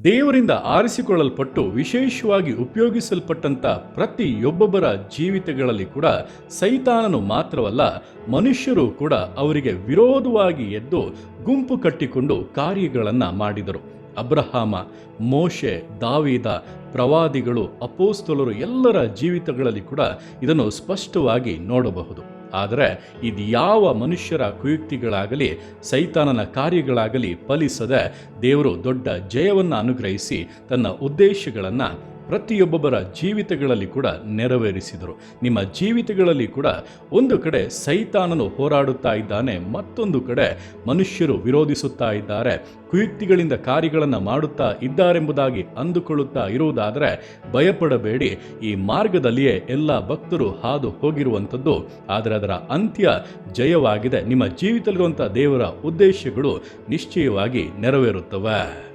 ದೇವರಿಂದ ಆರಿಸಿಕೊಳ್ಳಲ್ಪಟ್ಟು ವಿಶೇಷವಾಗಿ ಉಪಯೋಗಿಸಲ್ಪಟ್ಟಂಥ ಪ್ರತಿಯೊಬ್ಬೊಬ್ಬರ ಜೀವಿತಗಳಲ್ಲಿ ಕೂಡ ಸೈತಾನನು ಮಾತ್ರವಲ್ಲ, ಮನುಷ್ಯರು ಕೂಡ ಅವರಿಗೆ ವಿರೋಧವಾಗಿ ಎದ್ದು ಗುಂಪು ಕಟ್ಟಿಕೊಂಡು ಕಾರ್ಯಗಳನ್ನು ಮಾಡಿದರು. ಅಬ್ರಹಾಮ, ಮೋಶೆ, ದಾವೀದ, ಪ್ರವಾದಿಗಳು, ಅಪೋಸ್ತಲರು ಎಲ್ಲರ ಜೀವಿತಗಳಲ್ಲಿ ಕೂಡ ಇದನ್ನು ಸ್ಪಷ್ಟವಾಗಿ ನೋಡಬಹುದು. ಆದರೆ ಇದು ಯಾವ ಮನುಷ್ಯರ ಕುಯುಕ್ತಿಗಳಾಗಲಿ ಸೈತಾನನ ಕಾರ್ಯಗಳಾಗಲಿ ಫಲಿಸದೆ ದೇವರು ದೊಡ್ಡ ಜಯವನ್ನು ಅನುಗ್ರಹಿಸಿ ತನ್ನ ಉದ್ದೇಶಗಳನ್ನು ಪ್ರತಿಯೊಬ್ಬೊಬ್ಬರ ಜೀವಿತಗಳಲ್ಲಿ ಕೂಡ ನೆರವೇರಿಸಿದರು. ನಿಮ್ಮ ಜೀವಿತಗಳಲ್ಲಿ ಕೂಡ ಒಂದು ಕಡೆ ಸೈತಾನನು ಹೋರಾಡುತ್ತಾ ಇದ್ದಾನೆ, ಮತ್ತೊಂದು ಕಡೆ ಮನುಷ್ಯರು ವಿರೋಧಿಸುತ್ತಾ ಇದ್ದಾರೆ, ಕುಯುಕ್ತಿಗಳಿಂದ ಕಾರ್ಯಗಳನ್ನು ಮಾಡುತ್ತಾ ಇದ್ದಾರೆಂಬುದಾಗಿ ಅಂದುಕೊಳ್ಳುತ್ತಾ ಇರುವುದಾದರೆ ಭಯಪಡಬೇಡಿ. ಈ ಮಾರ್ಗದಲ್ಲಿಯೇ ಎಲ್ಲ ಭಕ್ತರು ಹಾದು ಹೋಗಿರುವಂಥದ್ದು. ಆದರೆ ಅದರ ಅಂತ್ಯ ಜಯವಾಗಿದೆ. ನಿಮ್ಮ ಜೀವಿತದಲ್ಲಿರುವಂಥ ದೇವರ ಉದ್ದೇಶಗಳು ನಿಶ್ಚಯವಾಗಿ ನೆರವೇರುತ್ತವೆ.